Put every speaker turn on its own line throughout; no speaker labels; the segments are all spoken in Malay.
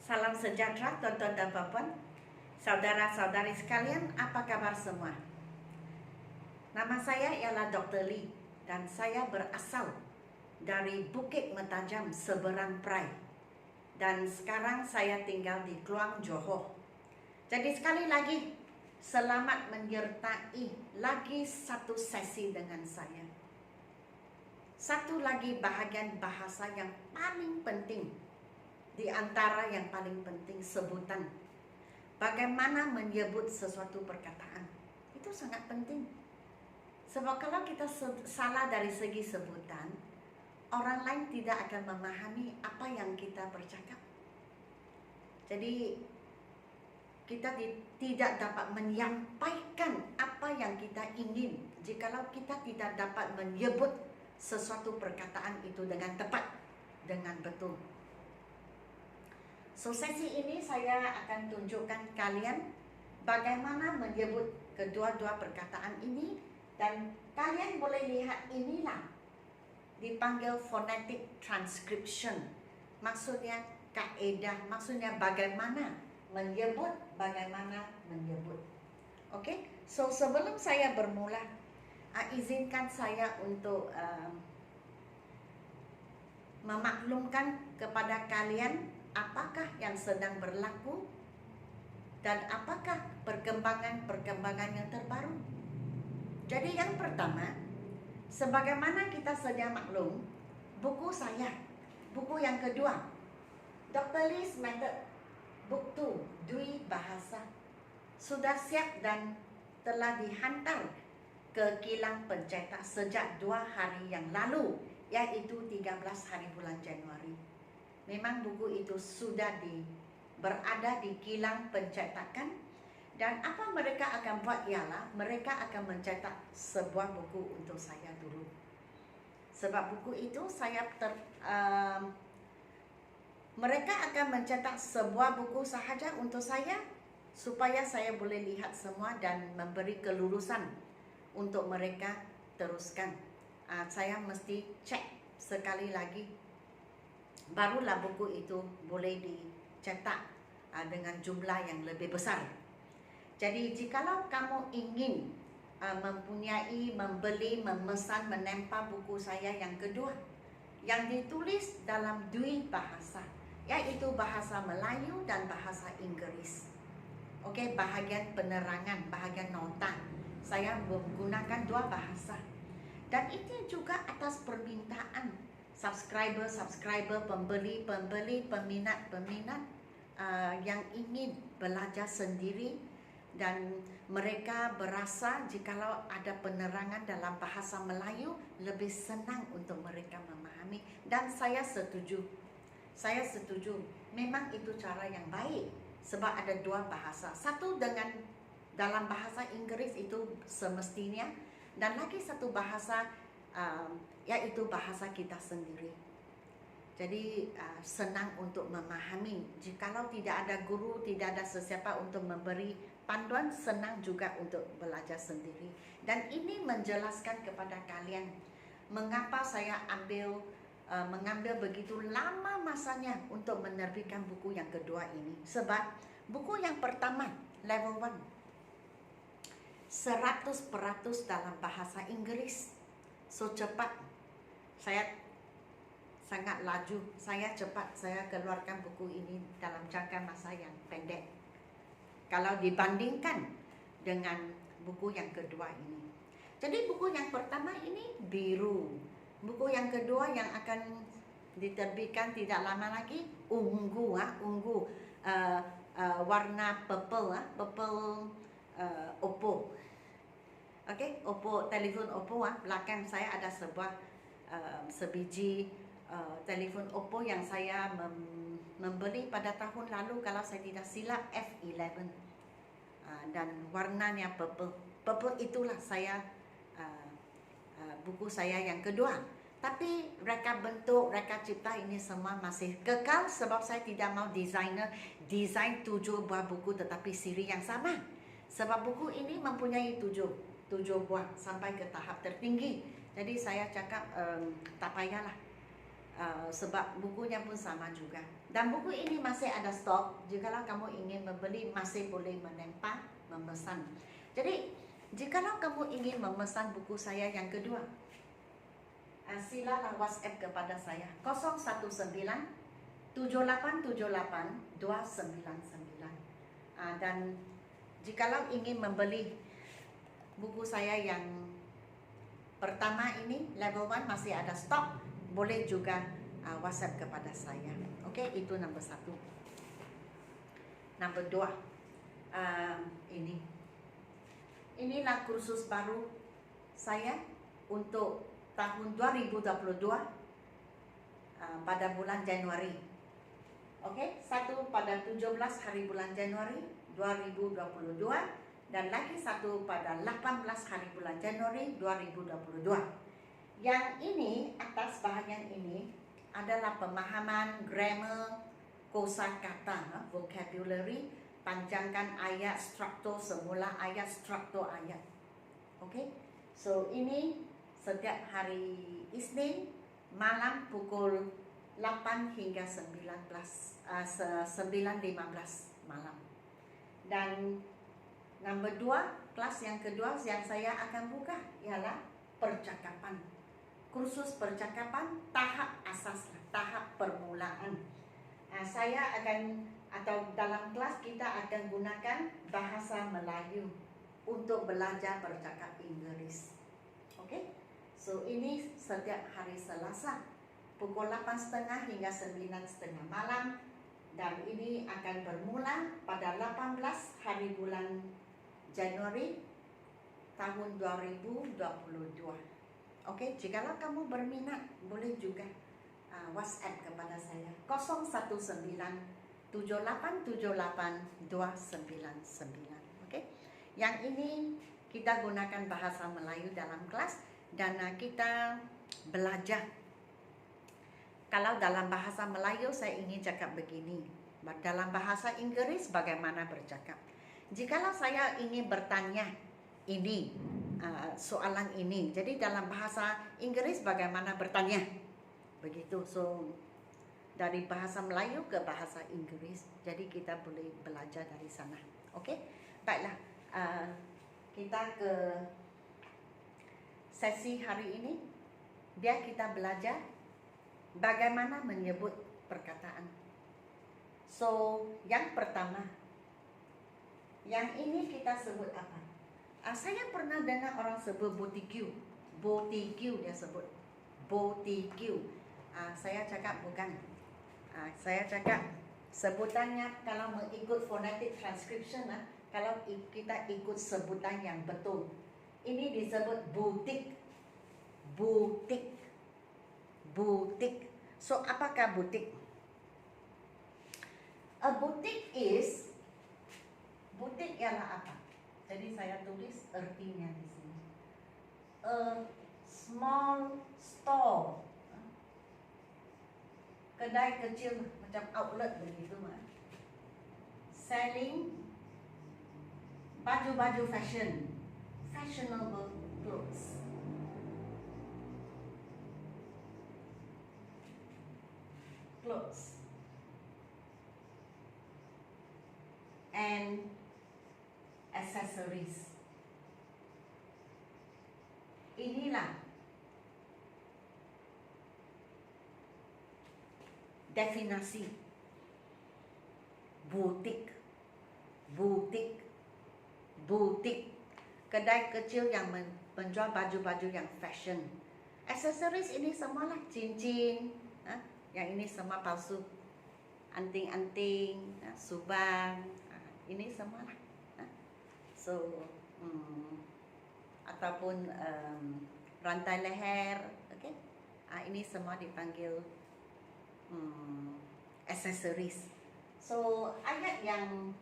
Salam sejahtera tuan-tuan dan puan-puan, saudara-saudari sekalian, apa kabar semua? Nama saya ialah Dr. Lee dan saya berasal dari Bukit Mentajam, Seberang Perai. Dan sekarang saya tinggal di Kluang, Johor. Jadi sekali lagi, selamat menyertai lagi satu sesi dengan saya. Satu lagi bahagian bahasa yang paling penting, di antara yang paling penting, sebutan. Bagaimana menyebut sesuatu perkataan, itu sangat penting. Sebab kalau kita salah dari segi sebutan, orang lain tidak akan memahami apa yang kita bercakap. Jadi kita tidak dapat menyampaikan apa yang kita ingin jikalau kita tidak dapat menyebut sesuatu perkataan itu dengan tepat, dengan betul. So, sesi ini saya akan tunjukkan kalian bagaimana menyebut kedua-dua perkataan ini, dan kalian boleh lihat inilah dipanggil phonetic transcription. Maksudnya kaedah, maksudnya bagaimana menyebut, Oke, so sebelum saya bermula, izinkan saya untuk memaklumkan kepada kalian apakah yang sedang berlaku dan apakah perkembangan yang terbaru. Jadi yang pertama, sebagaimana kita sedia maklum, buku saya, buku yang kedua, Dr. Lee's Method, Book 2, Dwi Bahasa, sudah siap dan telah dihantar ke kilang pencetak sejak 2 hari yang lalu, yaitu 13 hari bulan Januari. Memang buku itu sudah berada di kilang pencetakan, dan apa mereka akan buat ialah mereka akan mencetak sebuah buku untuk saya dulu. Sebab buku itu mereka akan mencetak sebuah buku sahaja untuk saya, supaya saya boleh lihat semua dan memberi kelulusan untuk mereka teruskan. Saya mesti cek sekali lagi, barulah buku itu boleh dicetak dengan jumlah yang lebih besar. Jadi jikalau kamu ingin mempunyai, membeli, memesan, menempa buku saya yang kedua, yang ditulis dalam dua bahasa, yaitu bahasa Melayu dan bahasa Inggris. Oke, bahagian penerangan, bahagian nota, saya menggunakan 2 bahasa. Dan itu juga atas permintaan subscriber, pembeli, peminat yang ingin belajar sendiri, dan mereka berasa jikalau ada penerangan dalam bahasa Melayu lebih senang untuk mereka memahami, dan saya setuju. Memang itu cara yang baik, sebab ada 2 bahasa, satu dalam bahasa Inggris itu semestinya, dan lagi satu bahasa yaitu bahasa kita sendiri. Jadi senang untuk memahami. Jikalau tidak ada guru, tidak ada sesiapa untuk memberi panduan, senang juga untuk belajar sendiri. Dan ini menjelaskan kepada kalian mengapa saya mengambil begitu lama masanya untuk menerbitkan buku yang kedua ini. Sebab buku yang pertama, level 1, 100% dalam bahasa Inggris. So cepat, saya sangat laju, saya cepat, saya keluarkan buku ini dalam jangka masa yang pendek kalau dibandingkan dengan buku yang kedua ini. Jadi buku yang pertama ini biru, buku yang kedua yang akan diterbitkan tidak lama lagi ungu, warna purple Oppo. Okey, Oppo, telefon Oppo. Belakang saya ada sebuah sebiji telefon Oppo yang saya membeli pada tahun lalu, kalau saya tidak silap F11, dan warnanya purple. Purple itulah buku saya yang kedua. Tapi reka bentuk, reka cipta ini semua masih kekal, sebab saya tidak mau desain 7 buah buku tetapi siri yang sama. Sebab buku ini mempunyai 7 buah sampai ke tahap tertinggi. Jadi saya cakap tak payahlah, sebab bukunya pun sama juga. Dan buku ini masih ada stok. Jikalau kamu ingin membeli, masih boleh memesan. Jadi, jikalau kamu ingin memesan buku saya yang kedua, silalah WhatsApp kepada saya 019 7878 299. Dan jikalau ingin membeli buku saya yang pertama ini, level 1 masih ada stok, boleh juga WhatsApp kepada saya. Oke, itu nombor 1. Nombor 2, inilah kursus baru saya untuk tahun 2022 pada bulan Januari. Oke, satu pada 17 hari bulan Januari 2022 dan lagi satu pada 18 hari bulan Januari 2022. Yang ini, atas bahagian ini adalah pemahaman grammar, kosakata, vocabulary, panjangkan ayat, struktur semula ayat, struktur ayat. Oke, so ini setiap hari Isnin malam pukul 8 hingga 9:15 malam. Dan nombor 2, kelas yang kedua yang saya akan buka ialah percakapan. Kursus percakapan tahap asas, tahap permulaan. Saya akan, atau dalam kelas kita akan gunakan bahasa Melayu untuk belajar bercakap Inggeris. Oke? So ini setiap hari Selasa pukul 8.30 hingga 9.30 malam, dan ini akan bermula pada 18 hari bulan Januari tahun 2022. Oke, jikalau kamu berminat, boleh juga WhatsApp kepada saya 0197878 299. Oke, yang ini kita gunakan bahasa Melayu dalam kelas dan kita belajar. Kalau dalam bahasa Melayu saya ingin cakap begini, dalam bahasa Inggris bagaimana bercakap. Jikalau saya ingin bertanya ini, soalan ini, jadi dalam bahasa Inggris bagaimana bertanya, begitu. So dari bahasa Melayu ke bahasa Inggris, jadi kita boleh belajar dari sana. Oke, baiklah, kita ke sesi hari ini. Biar kita belajar bagaimana menyebut perkataan. So yang pertama, yang ini kita sebut apa? Saya pernah dengar orang sebut botikiu. Botikiu dia sebut. Botikiu. Saya cakap bukan. Saya cakap sebutannya kalau mengikut phonetic transcription, kalau kita ikut sebutan yang betul, ini disebut butik. Butik. Butik. So apakah butik? A boutique is, butik ialah apa? Jadi saya tulis artinya di sini. A small store. Kedai kecil macam outlet begitu, selling baju-baju fashion, fashionable clothes. Clothes. And accessories. Inilah definisi butik. Butik. Butik. Kedai kecil yang menjual baju-baju yang fashion. Accessories ini semualah cincin, yang ini semua palsu. Anting-anting, subang, ini semualah. So, ataupun rantai leher, okay? Ini semua dipanggil accessories. So, ayat yang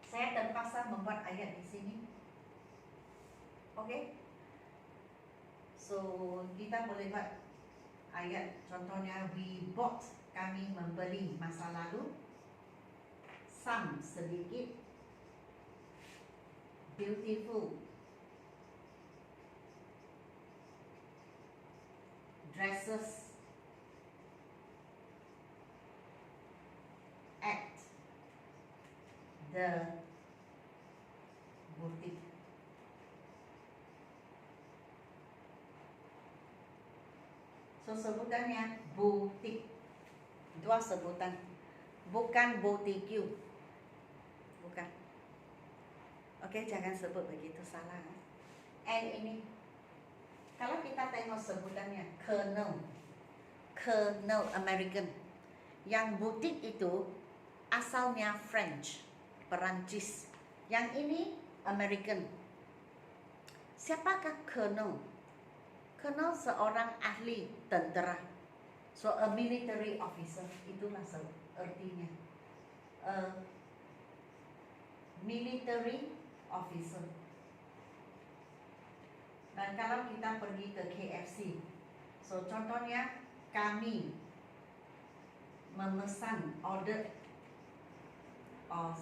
saya terpaksa membuat ayat di sini. Okay? So, kita boleh buat ayat, contohnya we bought, kami membeli, masa lalu. Some, sedikit. Beautiful. Dresses. The Boutique. So sebutannya butik. Dua sebutan. Bukan boutique. Bukan. Oke, jangan sebut begitu, salah. And ini, kalau kita tengok sebutannya Colonel American. Yang butik itu asalnya French, Perancis. Yang ini American. Siapakah Colonel? Colonel seorang ahli tentera. So a military officer, itulah artinya. Military officer. Dan kalau kita pergi ke KFC, so contohnya kami memesan order,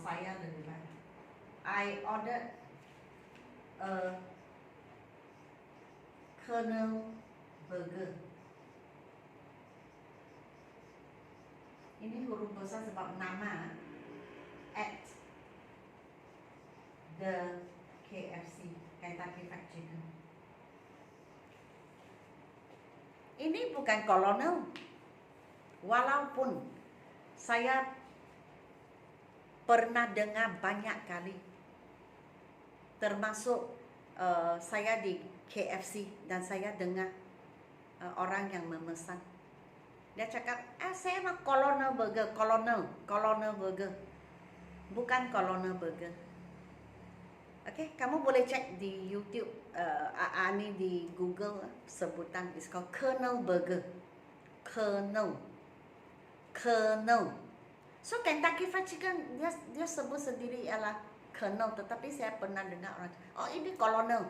saya lebih banyak. I ordered a Colonel Burger. Ini huruf besar sebab nama at the KFC, Kentucky Fried Chicken. Ini bukan kolonel. Walaupun saya pernah dengar banyak kali, termasuk saya di KFC dan saya dengar orang yang memesan. Dia cakap, saya mau Colonel Burger, Colonel Burger. Bukan Colonel Burger. Oke, kamu boleh cek di YouTube, ini di Google sebutan, it's called Colonel Burger. Colonel. So Kentucky Fried Chicken dia sebut sendiri ialah Colonel, tetapi saya pernah dengar orang, ini Colonel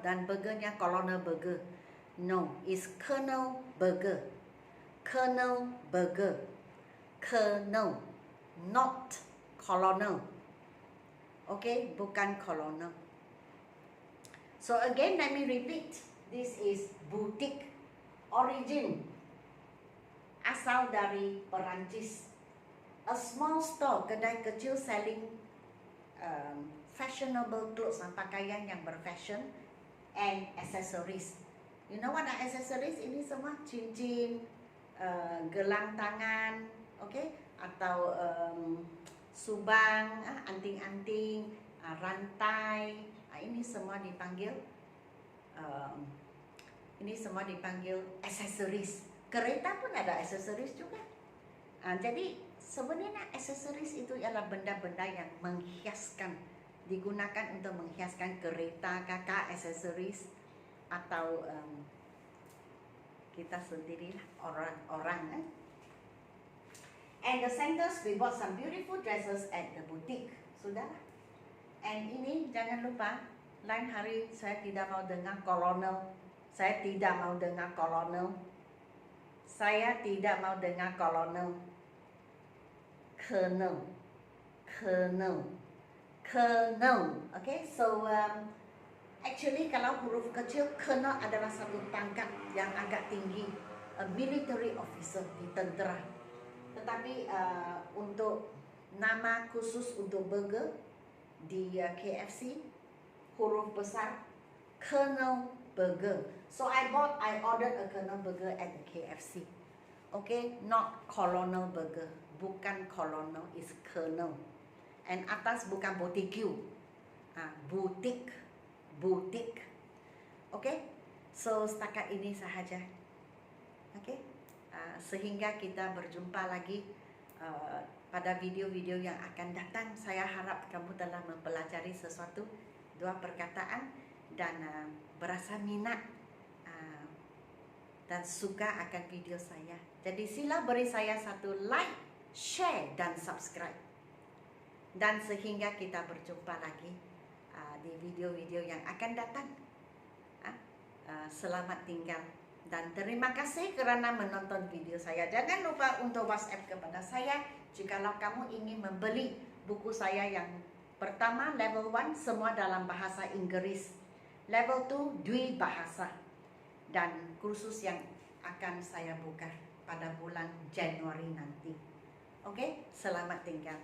dan burgernya Colonel Burger. No, it's Colonel Burger. Colonel, not Colonel. Okay, bukan Colonel. So again, let me repeat. This is boutique. Origin asal dari Perancis. A small store, kedai kecil selling fashionable clothes, pakaian yang berfashion and accessories. You know what are accessories? Ini semua cincin, gelang tangan, okay? Atau subang, anting-anting, rantai. Ini semua dipanggil accessories. Kereta pun ada accessories juga. Jadi sebenarnya accessories itu ialah benda-benda yang menghiaskan, digunakan untuk menghiaskan kereta, kakak accessories, atau kita sendirilah orang-orang. And the centers, we bought some beautiful dresses at the boutique. Sudah. And ini jangan lupa, lain hari saya tidak mau dengar Colonel. Saya tidak mau dengar Colonel. Saya tidak mau dengar Colonel. Colonel. Okay, so actually kalau huruf kecil, Colonel adalah satu pangkat yang agak tinggi, a military officer di tentera. Tetapi untuk nama khusus untuk burger di KFC, huruf besar Colonel Burger. So I ordered a Colonel Burger at the KFC. Okay, not Colonel Burger. Bukan Colonel, is Colonel. And atas bukan boutique. Boutique. Okay, so setakat ini sahaja. Okay, sehingga kita berjumpa lagi pada video-video yang akan datang. Saya harap kamu telah mempelajari sesuatu, dua perkataan, dan berasa minat dan suka akan video saya. Jadi sila beri saya satu like, share, dan subscribe. Dan sehingga kita berjumpa lagi di video-video yang akan datang. Selamat tinggal. Dan terima kasih kerana menonton video saya. Jangan lupa untuk WhatsApp kepada saya jikalau kamu ingin membeli buku saya yang pertama, level 1, semua dalam bahasa Inggris. Level 2, dwi bahasa. Dan kursus yang akan saya buka pada bulan Januari nanti. Oke, selamat tinggal.